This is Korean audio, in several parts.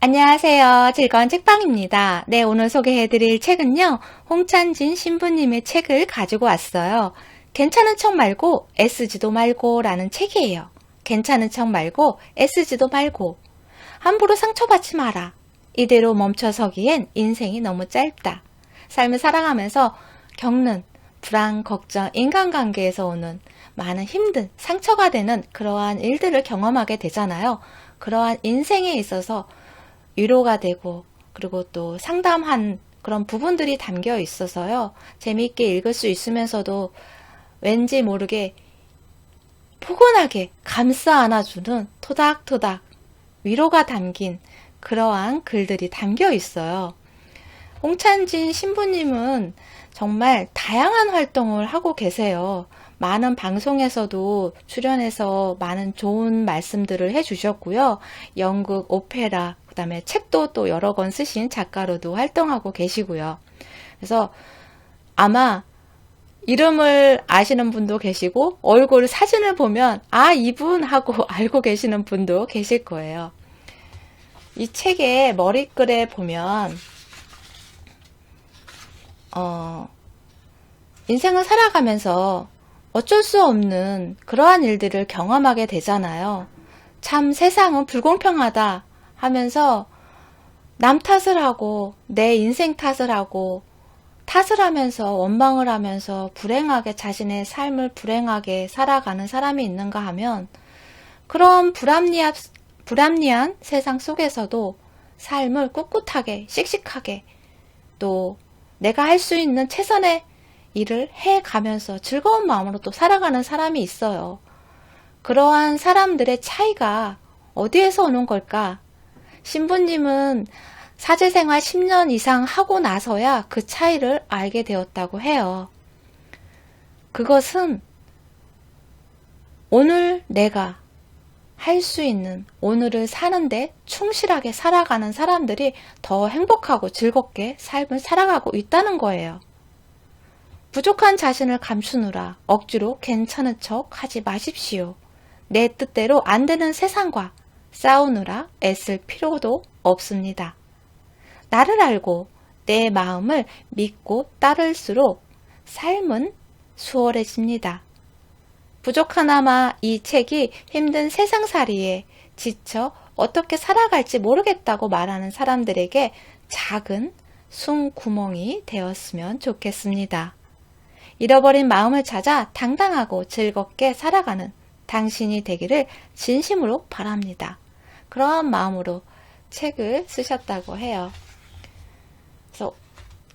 안녕하세요. 즐거운 책방입니다. 네, 오늘 소개해드릴 책은요, 홍찬진 신부님의 책을 가지고 왔어요. 괜찮은 척 말고 애쓰지도 말고 라는 책이에요. 괜찮은 척 말고 애쓰지도 말고. 함부로 상처받지 마라. 이대로 멈춰서기엔 인생이 너무 짧다. 삶을 살아가면서 겪는 불안, 걱정, 인간관계에서 오는 많은 힘든 상처가 되는 그러한 일들을 경험하게 되잖아요. 그러한 인생에 있어서 위로가 되고 그리고 또 상담한 그런 부분들이 담겨 있어서요. 재미있게 읽을 수 있으면서도 왠지 모르게 포근하게 감싸 안아주는 토닥토닥 위로가 담긴 그러한 글들이 담겨 있어요. 홍찬진 신부님은 정말 다양한 활동을 하고 계세요. 많은 방송에서도 출연해서 많은 좋은 말씀들을 해주셨고요. 연극, 오페라, 그 다음에 책도 또 여러 권 쓰신 작가로도 활동하고 계시고요. 그래서 아마 이름을 아시는 분도 계시고 얼굴 사진을 보면 아, 이분 하고 알고 계시는 분도 계실 거예요. 이 책의 머리글에 보면 인생을 살아가면서 어쩔 수 없는 그러한 일들을 경험하게 되잖아요. 참 세상은 불공평하다 하면서 남 탓을 하고 내 인생 탓을 하고 탓을 하면서 원망을 하면서 불행하게 자신의 삶을 불행하게 살아가는 사람이 있는가 하면 그런 불합리한 세상 속에서도 삶을 꿋꿋하게 씩씩하게 또 내가 할 수 있는 최선의 일을 해가면서 즐거운 마음으로 또 살아가는 사람이 있어요. 그러한 사람들의 차이가 어디에서 오는 걸까? 신부님은 사제생활 10년 이상 하고 나서야 그 차이를 알게 되었다고 해요. 그것은 오늘 내가 할 수 있는 오늘을 사는데 충실하게 살아가는 사람들이 더 행복하고 즐겁게 삶을 살아가고 있다는 거예요. 부족한 자신을 감추느라 억지로 괜찮은 척 하지 마십시오. 내 뜻대로 안 되는 세상과 싸우느라 애쓸 필요도 없습니다. 나를 알고 내 마음을 믿고 따를수록 삶은 수월해집니다. 부족하나마 이 책이 힘든 세상살이에 지쳐 어떻게 살아갈지 모르겠다고 말하는 사람들에게 작은 숨구멍이 되었으면 좋겠습니다. 잃어버린 마음을 찾아 당당하고 즐겁게 살아가는 당신이 되기를 진심으로 바랍니다. 그러한 마음으로 책을 쓰셨다고 해요. 그래서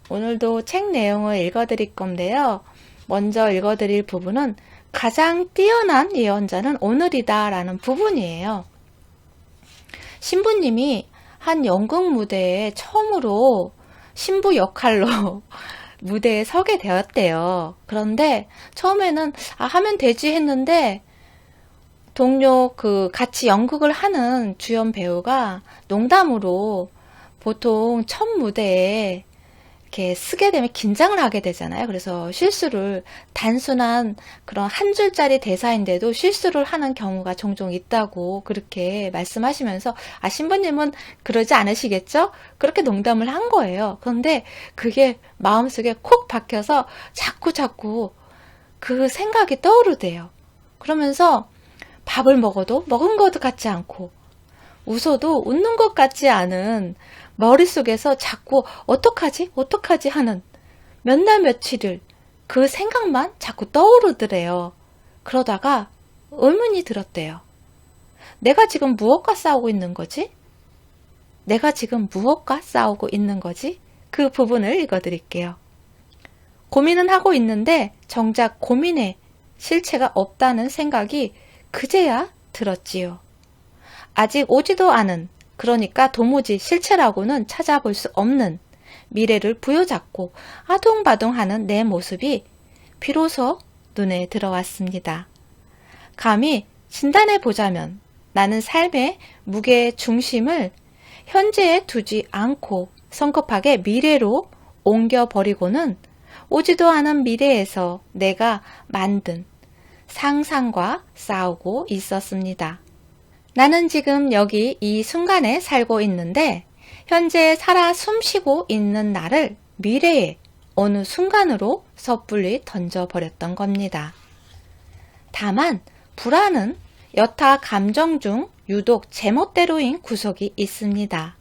오늘도 책 내용을 읽어드릴 건데요. 먼저 읽어드릴 부분은 가장 뛰어난 예언자는 오늘이다 라는 부분이에요. 신부님이 한 연극 무대에 처음으로 신부 역할로 무대에 서게 되었대요. 그런데 처음에는 하면 되지 했는데 동료 같이 연극을 하는 주연 배우가 농담으로 보통 첫 무대에 이렇게 쓰게 되면 긴장을 하게 되잖아요. 그래서 실수를 단순한 그런 한 줄짜리 대사인데도 실수를 하는 경우가 종종 있다고 그렇게 말씀하시면서 신부님은 그러지 않으시겠죠? 그렇게 농담을 한 거예요. 그런데 그게 마음속에 콕 박혀서 자꾸 그 생각이 떠오르대요. 그러면서 밥을 먹어도 먹은 것 같지 않고 웃어도 웃는 것 같지 않은 머릿속에서 자꾸 어떡하지 하는 몇 날 며칠을 그 생각만 자꾸 떠오르더래요. 그러다가 의문이 들었대요. 내가 지금 무엇과 싸우고 있는 거지? 내가 지금 무엇과 싸우고 있는 거지? 그 부분을 읽어드릴게요. 고민은 하고 있는데 정작 고민에 실체가 없다는 생각이 그제야 들었지요. 아직 오지도 않은 그러니까 도무지 실체라고는 찾아볼 수 없는 미래를 부여잡고 아둥바둥하는 내 모습이 비로소 눈에 들어왔습니다. 감히 진단해보자면 나는 삶의 무게 중심을 현재에 두지 않고 성급하게 미래로 옮겨버리고는 오지도 않은 미래에서 내가 만든 상상과 싸우고 있었습니다. 나는 지금 여기 이 순간에 살고 있는데 현재 살아 숨쉬고 있는 나를 미래의 어느 순간으로 섣불리 던져버렸던 겁니다. 다만 불안은 여타 감정 중 유독 제멋대로인 구석이 있습니다.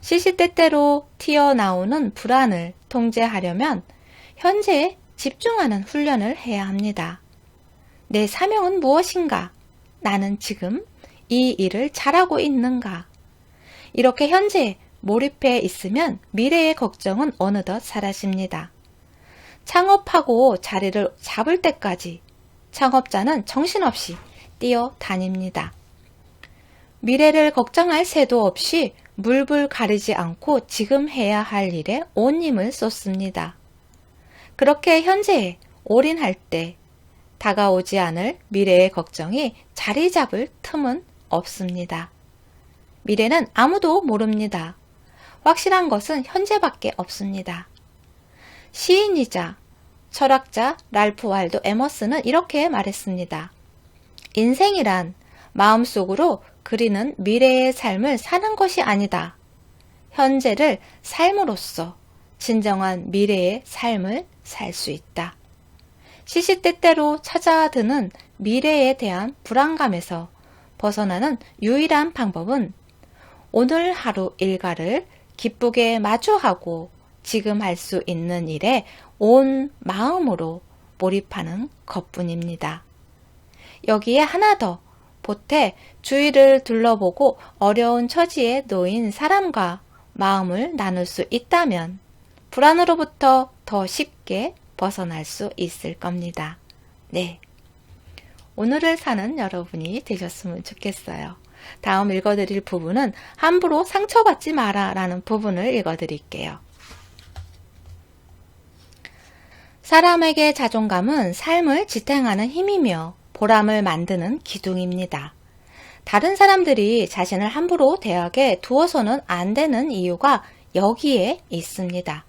시시때때로 튀어나오는 불안을 통제하려면 현재에 집중하는 훈련을 해야 합니다. 내 사명은 무엇인가? 나는 지금 이 일을 잘하고 있는가? 이렇게 현재에 몰입해 있으면 미래의 걱정은 어느덧 사라집니다. 창업하고 자리를 잡을 때까지 창업자는 정신없이 뛰어다닙니다. 미래를 걱정할 새도 없이 물불 가리지 않고 지금 해야 할 일에 온 힘을 쏟습니다. 그렇게 현재에 올인할 때 다가오지 않을 미래의 걱정이 자리 잡을 틈은 없습니다. 미래는 아무도 모릅니다. 확실한 것은 현재밖에 없습니다. 시인이자 철학자 랄프 waldo 에머슨은 이렇게 말했습니다. 인생이란 마음속으로 그리는 미래의 삶을 사는 것이 아니다. 현재를 삶으로써 진정한 미래의 삶을 살 수 있다. 시시때때로 찾아드는 미래에 대한 불안감에서 벗어나는 유일한 방법은 오늘 하루 일과를 기쁘게 마주하고 지금 할 수 있는 일에 온 마음으로 몰입하는 것뿐입니다. 여기에 하나 더 보태 주위를 둘러보고 어려운 처지에 놓인 사람과 마음을 나눌 수 있다면 불안으로부터 더 쉽게 벗어날 수 있을 겁니다. 네. 오늘을 사는 여러분이 되셨으면 좋겠어요. 다음 읽어드릴 부분은 함부로 상처받지 마라 라는 부분을 읽어드릴게요. 사람에게 자존감은 삶을 지탱하는 힘이며 보람을 만드는 기둥입니다. 다른 사람들이 자신을 함부로 대하게 두어서는 안 되는 이유가 여기에 있습니다.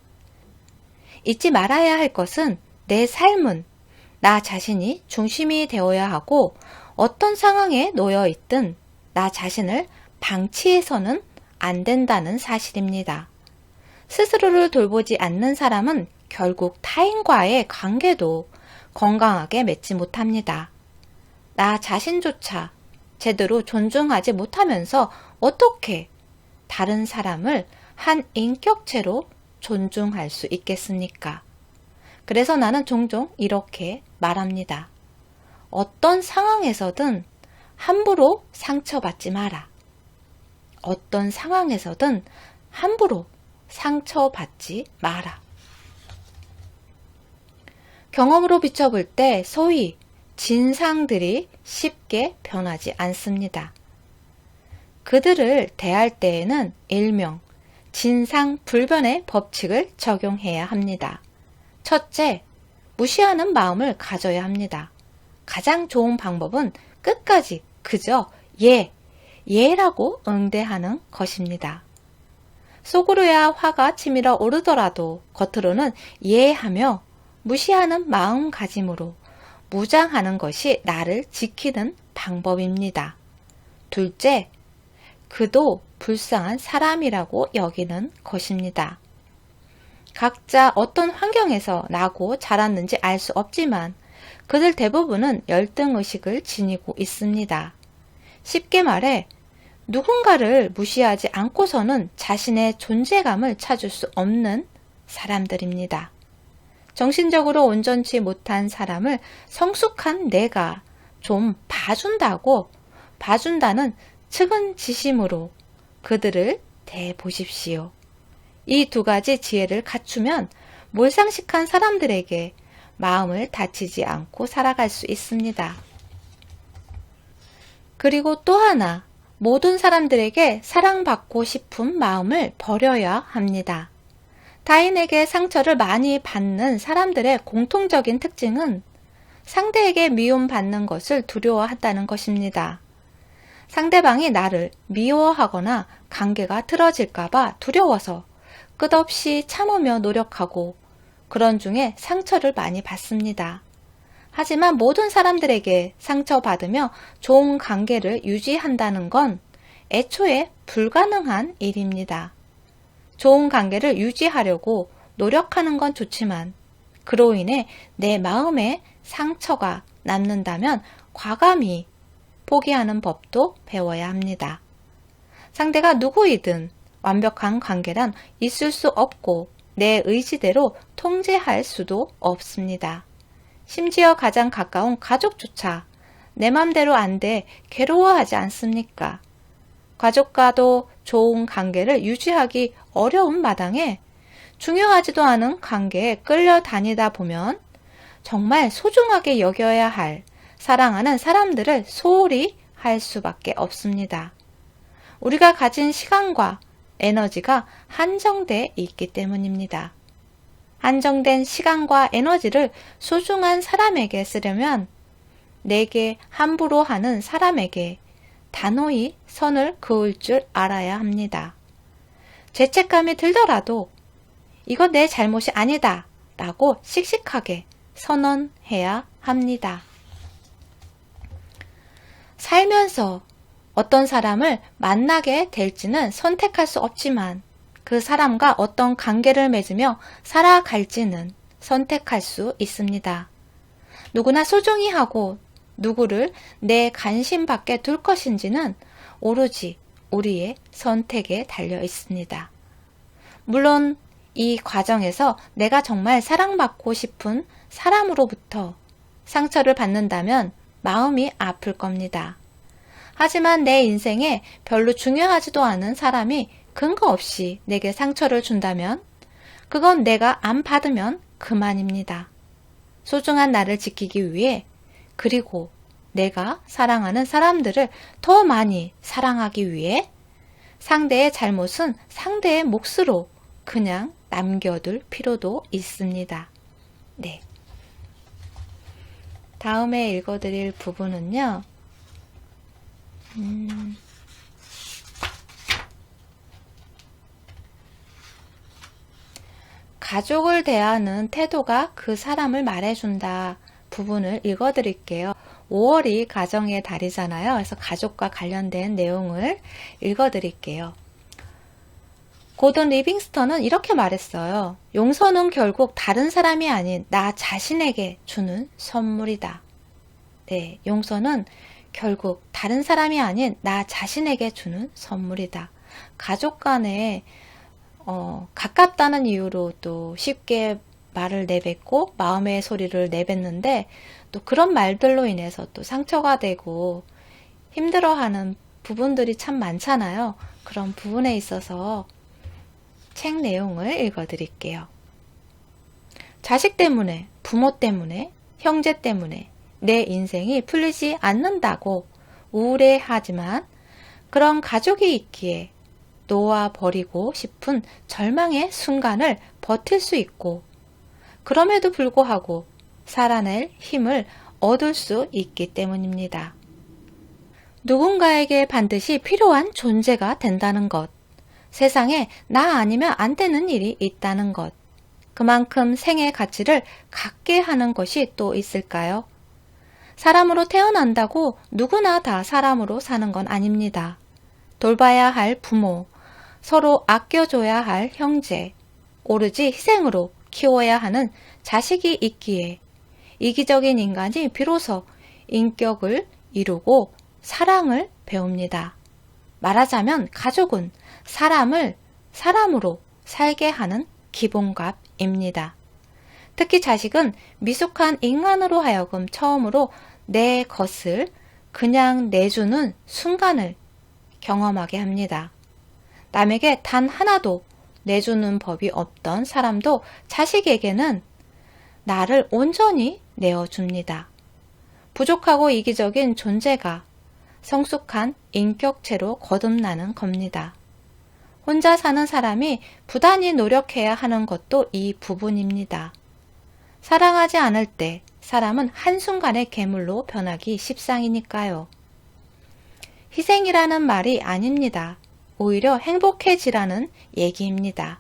잊지 말아야 할 것은 내 삶은 나 자신이 중심이 되어야 하고 어떤 상황에 놓여 있든 나 자신을 방치해서는 안 된다는 사실입니다. 스스로를 돌보지 않는 사람은 결국 타인과의 관계도 건강하게 맺지 못합니다. 나 자신조차 제대로 존중하지 못하면서 어떻게 다른 사람을 한 인격체로 존중할 수 있겠습니까? 그래서 나는 종종 이렇게 말합니다. 어떤 상황에서든 함부로 상처받지 마라. 어떤 상황에서든 함부로 상처받지 마라. 경험으로 비춰볼 때 소위 진상들이 쉽게 변하지 않습니다. 그들을 대할 때에는 일명 진상불변의 법칙을 적용해야 합니다. 첫째, 무시하는 마음을 가져야 합니다. 가장 좋은 방법은 끝까지 그저 예라고 응대하는 것입니다. 속으로야 화가 치밀어 오르더라도 겉으로는 예하며 무시하는 마음가짐으로 무장하는 것이 나를 지키는 방법입니다. 둘째, 그도 불쌍한 사람이라고 여기는 것입니다. 각자 어떤 환경에서 나고 자랐는지 알 수 없지만 그들 대부분은 열등의식을 지니고 있습니다. 쉽게 말해 누군가를 무시하지 않고서는 자신의 존재감을 찾을 수 없는 사람들입니다. 정신적으로 온전치 못한 사람을 성숙한 내가 좀 봐준다는 측은지심으로 그들을 대보십시오. 이 두 가지 지혜를 갖추면 몰상식한 사람들에게 마음을 다치지 않고 살아갈 수 있습니다. 그리고 또 하나, 모든 사람들에게 사랑받고 싶은 마음을 버려야 합니다. 타인에게 상처를 많이 받는 사람들의 공통적인 특징은 상대에게 미움받는 것을 두려워한다는 것입니다. 상대방이 나를 미워하거나 관계가 틀어질까봐 두려워서 끝없이 참으며 노력하고 그런 중에 상처를 많이 받습니다. 하지만 모든 사람들에게 상처받으며 좋은 관계를 유지한다는 건 애초에 불가능한 일입니다. 좋은 관계를 유지하려고 노력하는 건 좋지만 그로 인해 내 마음에 상처가 남는다면 과감히 포기하는 법도 배워야 합니다. 상대가 누구이든 완벽한 관계란 있을 수 없고 내 의지대로 통제할 수도 없습니다. 심지어 가장 가까운 가족조차 내 맘대로 안 돼 괴로워하지 않습니까? 가족과도 좋은 관계를 유지하기 어려운 마당에 중요하지도 않은 관계에 끌려다니다 보면 정말 소중하게 여겨야 할 사랑하는 사람들을 소홀히 할 수밖에 없습니다. 우리가 가진 시간과 에너지가 한정돼 있기 때문입니다. 한정된 시간과 에너지를 소중한 사람에게 쓰려면 내게 함부로 하는 사람에게 단호히 선을 그을 줄 알아야 합니다. 죄책감이 들더라도 이건 내 잘못이 아니다 라고 씩씩하게 선언해야 합니다. 살면서 어떤 사람을 만나게 될지는 선택할 수 없지만 그 사람과 어떤 관계를 맺으며 살아갈지는 선택할 수 있습니다. 누구나 소중히 하고 누구를 내 관심 밖에 둘 것인지는 오로지 우리의 선택에 달려 있습니다. 물론 이 과정에서 내가 정말 사랑받고 싶은 사람으로부터 상처를 받는다면 마음이 아플 겁니다. 하지만 내 인생에 별로 중요하지도 않은 사람이 근거 없이 내게 상처를 준다면 그건 내가 안 받으면 그만입니다. 소중한 나를 지키기 위해 그리고 내가 사랑하는 사람들을 더 많이 사랑하기 위해 상대의 잘못은 상대의 몫으로 그냥 남겨둘 필요도 있습니다. 네. 다음에 읽어드릴 부분은요. 가족을 대하는 태도가 그 사람을 말해준다 부분을 읽어드릴게요. 5월이 가정의 달이잖아요. 그래서 가족과 관련된 내용을 읽어드릴게요. 고든 리빙스턴은 이렇게 말했어요. 용서는 결국 다른 사람이 아닌 나 자신에게 주는 선물이다. 네, 용서는 결국 다른 사람이 아닌 나 자신에게 주는 선물이다. 가족 간에 가깝다는 이유로 또 쉽게 말을 내뱉고 마음의 소리를 내뱉는데 또 그런 말들로 인해서 또 상처가 되고 힘들어하는 부분들이 참 많잖아요. 그런 부분에 있어서 책 내용을 읽어드릴게요. 자식 때문에, 부모 때문에, 형제 때문에 내 인생이 풀리지 않는다고 우울해하지만 그런 가족이 있기에 놓아버리고 싶은 절망의 순간을 버틸 수 있고 그럼에도 불구하고 살아낼 힘을 얻을 수 있기 때문입니다. 누군가에게 반드시 필요한 존재가 된다는 것, 세상에 나 아니면 안 되는 일이 있다는 것, 그만큼 생의 가치를 갖게 하는 것이 또 있을까요? 사람으로 태어난다고 누구나 다 사람으로 사는 건 아닙니다. 돌봐야 할 부모, 서로 아껴줘야 할 형제, 오로지 희생으로 키워야 하는 자식이 있기에 이기적인 인간이 비로소 인격을 이루고 사랑을 배웁니다. 말하자면 가족은 사람을 사람으로 살게 하는 기본값입니다. 특히 자식은 미숙한 인간으로 하여금 처음으로 내 것을 그냥 내주는 순간을 경험하게 합니다. 남에게 단 하나도 내주는 법이 없던 사람도 자식에게는 나를 온전히 내어줍니다. 부족하고 이기적인 존재가 성숙한 인격체로 거듭나는 겁니다. 혼자 사는 사람이 부단히 노력해야 하는 것도 이 부분입니다. 사랑하지 않을 때 사람은 한순간에 괴물로 변하기 십상이니까요. 희생이라는 말이 아닙니다. 오히려 행복해지라는 얘기입니다.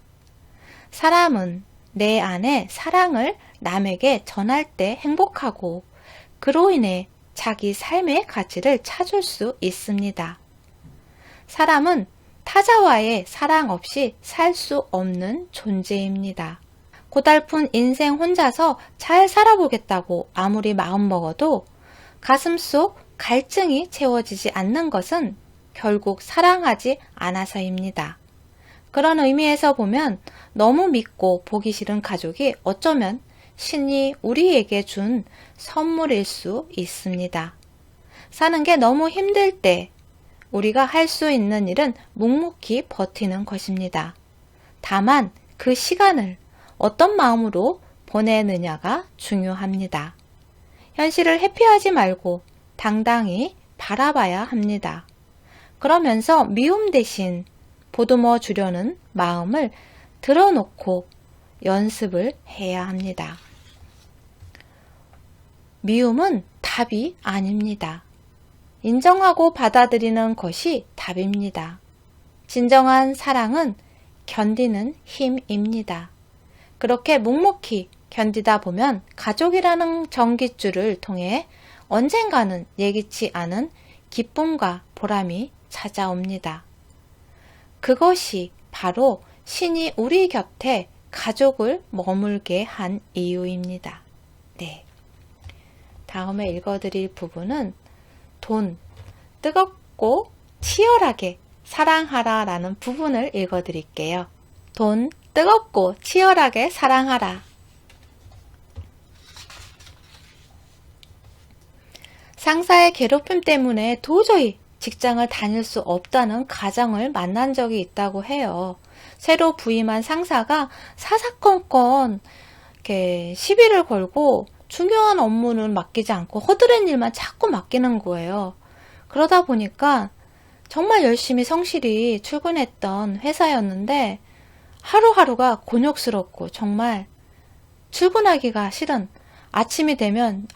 사람은 내 안에 사랑을 남에게 전할 때 행복하고 그로 인해 자기 삶의 가치를 찾을 수 있습니다. 사람은 타자와의 사랑 없이 살 수 없는 존재입니다. 고달픈 인생 혼자서 잘 살아보겠다고 아무리 마음먹어도 가슴속 갈증이 채워지지 않는 것은 결국 사랑하지 않아서입니다. 그런 의미에서 보면 너무 믿고 보기 싫은 가족이 어쩌면 신이 우리에게 준 선물일 수 있습니다. 사는 게 너무 힘들 때 우리가 할 수 있는 일은 묵묵히 버티는 것입니다. 다만 그 시간을 어떤 마음으로 보내느냐가 중요합니다. 현실을 회피하지 말고 당당히 바라봐야 합니다. 그러면서 미움 대신 보듬어 주려는 마음을 들어놓고 연습을 해야 합니다. 미움은 답이 아닙니다. 인정하고 받아들이는 것이 답입니다. 진정한 사랑은 견디는 힘입니다. 그렇게 묵묵히 견디다 보면 가족이라는 전깃줄을 통해 언젠가는 예기치 않은 기쁨과 보람이 찾아옵니다. 그것이 바로 신이 우리 곁에 가족을 머물게 한 이유입니다. 네. 다음에 읽어드릴 부분은 돈, 뜨겁고 치열하게 사랑하라 라는 부분을 읽어드릴게요. 돈, 뜨겁고 치열하게 사랑하라. 상사의 괴롭힘 때문에 도저히 직장을 다닐 수 없다는 가장을 만난 적이 있다고 해요. 새로 부임한 상사가 사사건건 이렇게 시비를 걸고 중요한 업무는 맡기지 않고 허드렛 일만 자꾸 맡기는 거예요. 그러다 보니까 정말 열심히 성실히 출근했던 회사였는데 하루하루가 곤욕스럽고 정말 출근하기가 싫은, 아침이 되면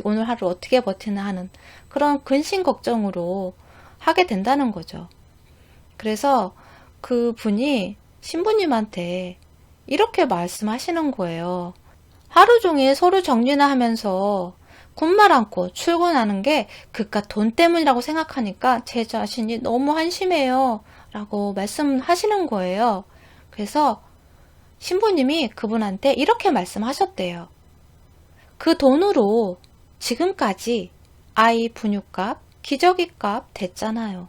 오늘 하루 어떻게 버티나 하는 그런 근심 걱정으로 하게 된다는 거죠. 그래서 그 분이 신부님한테 이렇게 말씀하시는 거예요. 하루 종일 서류 정리나 하면서 군말 않고 출근하는 게 그깟 돈 때문이라고 생각하니까 제 자신이 너무 한심해요 라고 말씀하시는 거예요. 그래서 신부님이 그분한테 이렇게 말씀하셨대요. 그 돈으로 지금까지 아이 분유값, 기저귀값 됐잖아요.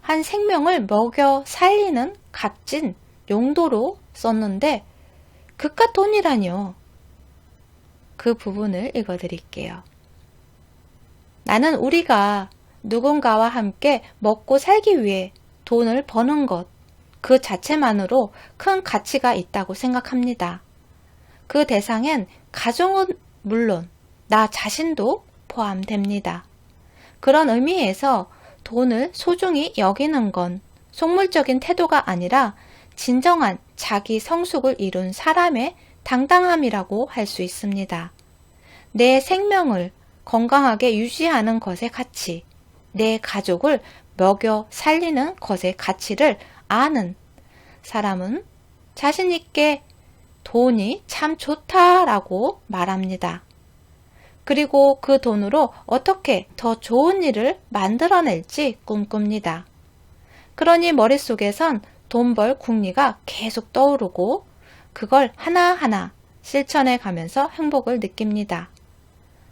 한 생명을 먹여 살리는 값진 용도로 썼는데 그깟 돈이라뇨. 그 부분을 읽어드릴게요. 나는 우리가 누군가와 함께 먹고 살기 위해 돈을 버는 것, 그 자체만으로 큰 가치가 있다고 생각합니다. 그 대상엔 가족은 물론 나 자신도 포함됩니다. 그런 의미에서 돈을 소중히 여기는 건 속물적인 태도가 아니라 진정한 자기 성숙을 이룬 사람의 당당함이라고 할 수 있습니다. 내 생명을 건강하게 유지하는 것의 가치, 내 가족을 먹여 살리는 것의 가치를 아는 사람은 자신 있게 돈이 참 좋다라고 말합니다. 그리고 그 돈으로 어떻게 더 좋은 일을 만들어낼지 꿈꿉니다. 그러니 머릿속에선 돈 벌 궁리가 계속 떠오르고 그걸 하나하나 실천해 가면서 행복을 느낍니다.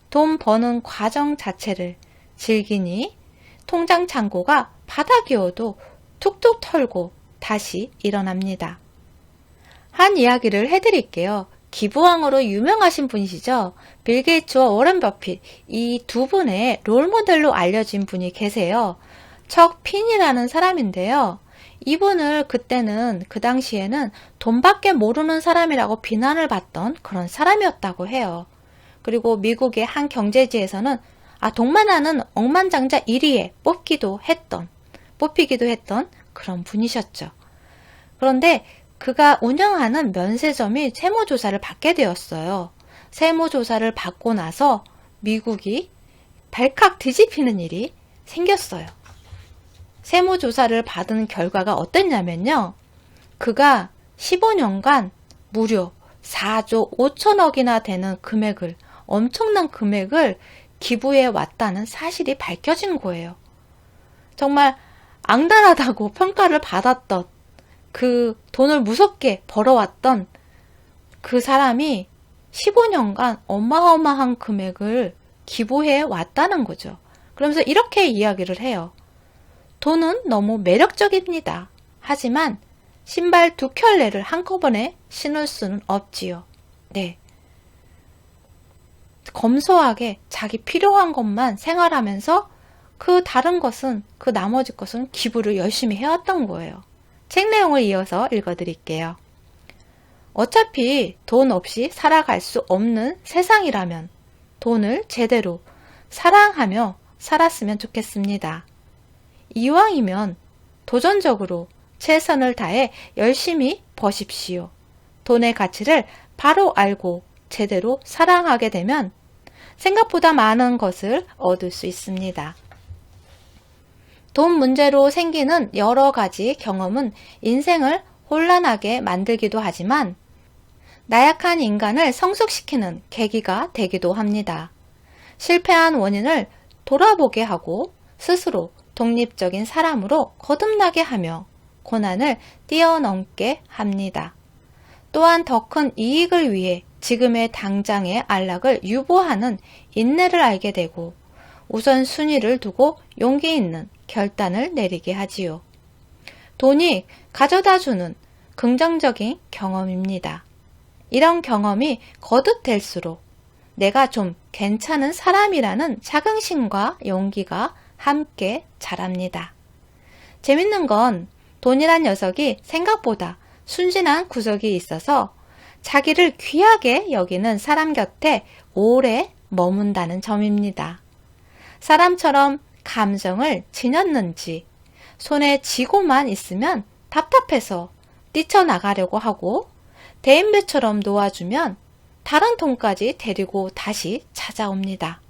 돈 버는 과정 자체를 즐기니 통장 잔고가 바닥이어도 툭툭 털고 다시 일어납니다. 한 이야기를 해드릴게요. 기부왕으로 유명하신 분이시죠. 빌 게이츠와 워런 버핏, 이 두 분의 롤모델로 알려진 분이 계세요. 척 핀이라는 사람인데요. 이분을 그때는 그 당시에는 돈밖에 모르는 사람이라고 비난을 받던 그런 사람이었다고 해요. 그리고 미국의 한 경제지에서는 돈만 하는 억만장자 1위에 뽑히기도 했던 그런 분이셨죠. 그런데 그가 운영하는 면세점이 세무조사를 받게 되었어요. 세무조사를 받고 나서 미국이 발칵 뒤집히는 일이 생겼어요. 세무조사를 받은 결과가 어땠냐면요. 그가 15년간 무려 4조 5천억이나 되는 금액을 엄청난 금액을 기부해 왔다는 사실이 밝혀진 거예요. 정말 앙달하다고 평가를 받았던 그 돈을 무섭게 벌어왔던 그 사람이 15년간 어마어마한 금액을 기부해 왔다는 거죠. 그러면서 이렇게 이야기를 해요. 돈은 너무 매력적입니다. 하지만 신발 2켤레를 한꺼번에 신을 수는 없지요. 네. 검소하게 자기 필요한 것만 생활하면서 그 다른 것은, 그 나머지 것은 기부를 열심히 해왔던 거예요. 책 내용을 이어서 읽어드릴게요. 어차피 돈 없이 살아갈 수 없는 세상이라면 돈을 제대로 사랑하며 살았으면 좋겠습니다. 이왕이면 도전적으로 최선을 다해 열심히 버십시오. 돈의 가치를 바로 알고 제대로 사랑하게 되면 생각보다 많은 것을 얻을 수 있습니다. 돈 문제로 생기는 여러 가지 경험은 인생을 혼란하게 만들기도 하지만 나약한 인간을 성숙시키는 계기가 되기도 합니다. 실패한 원인을 돌아보게 하고 스스로 독립적인 사람으로 거듭나게 하며 고난을 뛰어넘게 합니다. 또한 더 큰 이익을 위해 지금의 당장의 안락을 유보하는 인내를 알게 되고 우선순위를 두고 용기 있는 결단을 내리게 하지요. 돈이 가져다주는 긍정적인 경험입니다. 이런 경험이 거듭될수록 내가 좀 괜찮은 사람이라는 자긍심과 용기가 함께 자랍니다. 재밌는 건 돈이란 녀석이 생각보다 순진한 구석이 있어서 자기를 귀하게 여기는 사람 곁에 오래 머문다는 점입니다. 사람처럼 감정을 지녔는지 손에 쥐고만 있으면 답답해서 뛰쳐나가려고 하고 대인배처럼 놓아주면 다른 돈까지 데리고 다시 찾아옵니다.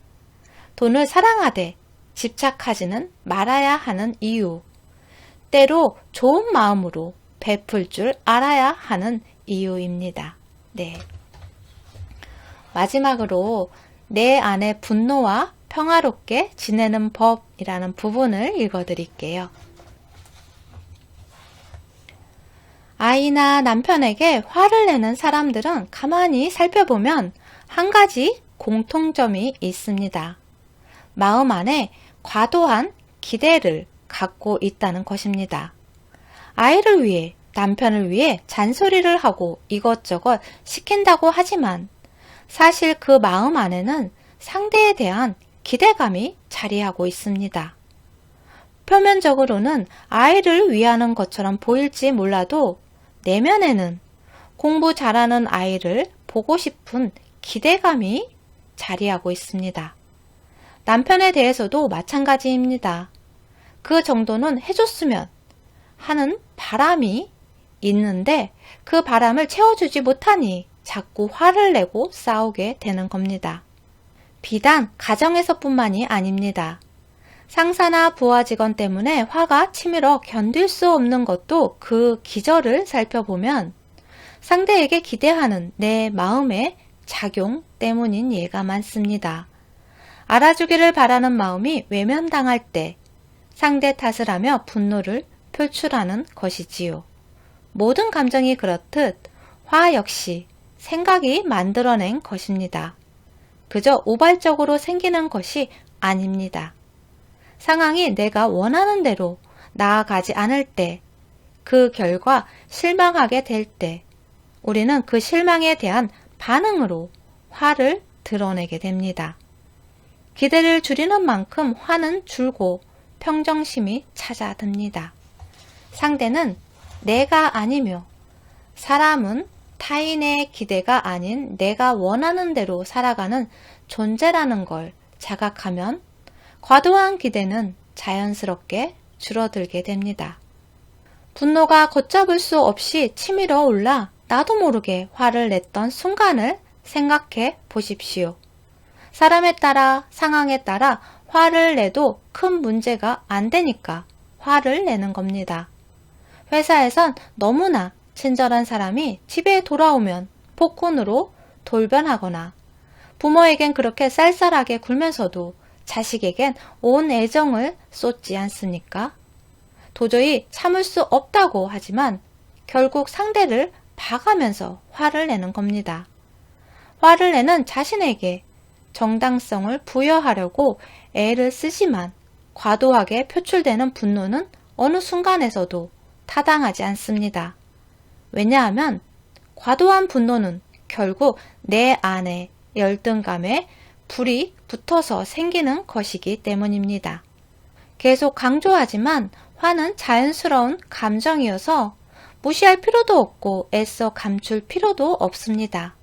돈을 사랑하되 집착하지는 말아야 하는 이유, 때로 좋은 마음으로 베풀 줄 알아야 하는 이유입니다. 네. 마지막으로 내 안의 분노와 평화롭게 지내는 법이라는 부분을 읽어드릴게요. 아이나 남편에게 화를 내는 사람들은 가만히 살펴보면 한 가지 공통점이 있습니다. 마음 안에 과도한 기대를 갖고 있다는 것입니다. 아이를 위해, 남편을 위해 잔소리를 하고 이것저것 시킨다고 하지만 사실 그 마음 안에는 상대에 대한 기대감이 자리하고 있습니다. 표면적으로는 아이를 위하는 것처럼 보일지 몰라도 내면에는 공부 잘하는 아이를 보고 싶은 기대감이 자리하고 있습니다. 남편에 대해서도 마찬가지입니다. 그 정도는 해줬으면 하는 바람이 있는데 그 바람을 채워주지 못하니 자꾸 화를 내고 싸우게 되는 겁니다. 비단 가정에서뿐만이 아닙니다. 상사나 부하 직원 때문에 화가 치밀어 견딜 수 없는 것도 그 기저를 살펴보면 상대에게 기대하는 내 마음의 작용 때문인 예가 많습니다. 알아주기를 바라는 마음이 외면당할 때 상대 탓을 하며 분노를 표출하는 것이지요. 모든 감정이 그렇듯 화 역시 생각이 만들어낸 것입니다. 그저 우발적으로 생기는 것이 아닙니다. 상황이 내가 원하는 대로 나아가지 않을 때, 그 결과 실망하게 될 때, 우리는 그 실망에 대한 반응으로 화를 드러내게 됩니다. 기대를 줄이는 만큼 화는 줄고 평정심이 찾아듭니다. 상대는 내가 아니며 사람은 타인의 기대가 아닌 내가 원하는 대로 살아가는 존재라는 걸 자각하면 과도한 기대는 자연스럽게 줄어들게 됩니다. 분노가 걷잡을 수 없이 치밀어 올라 나도 모르게 화를 냈던 순간을 생각해 보십시오. 사람에 따라 상황에 따라 화를 내도 큰 문제가 안 되니까 화를 내는 겁니다. 회사에선 너무나 친절한 사람이 집에 돌아오면 폭군으로 돌변하거나 부모에겐 그렇게 쌀쌀하게 굴면서도 자식에겐 온 애정을 쏟지 않습니까? 도저히 참을 수 없다고 하지만 결국 상대를 봐가면서 화를 내는 겁니다. 화를 내는 자신에게 정당성을 부여하려고 애를 쓰지만 과도하게 표출되는 분노는 어느 순간에서도 타당하지 않습니다. 왜냐하면 과도한 분노는 결국 내 안에 열등감에 불이 붙어서 생기는 것이기 때문입니다. 계속 강조하지만 화는 자연스러운 감정이어서 무시할 필요도 없고 애써 감출 필요도 없습니다.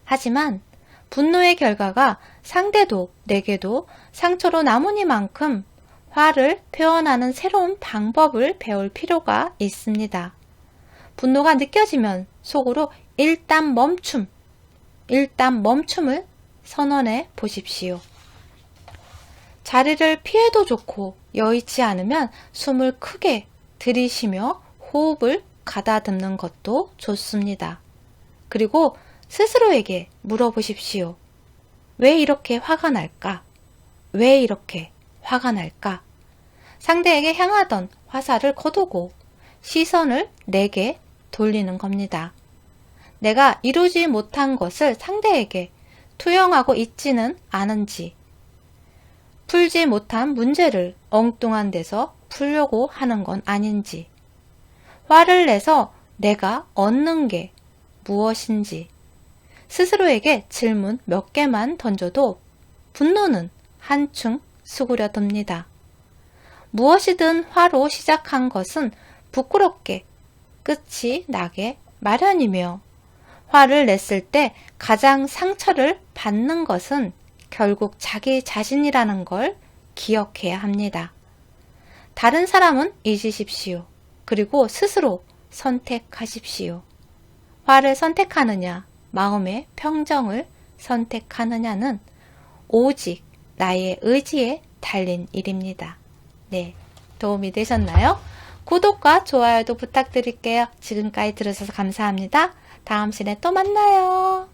하지만 분노의 결과가 상대도 내게도 상처로 남으니만큼 화를 표현하는 새로운 방법을 배울 필요가 있습니다. 분노가 느껴지면 속으로 일단 멈춤을 선언해 보십시오. 자리를 피해도 좋고 여의치 않으면 숨을 크게 들이쉬며 호흡을 가다듬는 것도 좋습니다. 그리고 스스로에게 물어보십시오. 왜 이렇게 화가 날까? 왜 이렇게 화가 날까? 상대에게 향하던 화살을 거두고 시선을 내게 돌리는 겁니다. 내가 이루지 못한 것을 상대에게 투영하고 있지는 않은지, 풀지 못한 문제를 엉뚱한 데서 풀려고 하는 건 아닌지, 화를 내서 내가 얻는 게 무엇인지, 스스로에게 질문 몇 개만 던져도 분노는 한층 수그려듭니다. 무엇이든 화로 시작한 것은 부끄럽게 끝이 나게 마련이며, 화를 냈을 때 가장 상처를 받는 것은 결국 자기 자신이라는 걸 기억해야 합니다. 다른 사람은 잊으십시오. 그리고 스스로 선택하십시오. 화를 선택하느냐, 마음의 평정을 선택하느냐는 오직 나의 의지에 달린 일입니다. 네, 도움이 되셨나요? 구독과 좋아요도 부탁드릴게요. 지금까지 들어주셔서 감사합니다. 다음 시간에 또 만나요.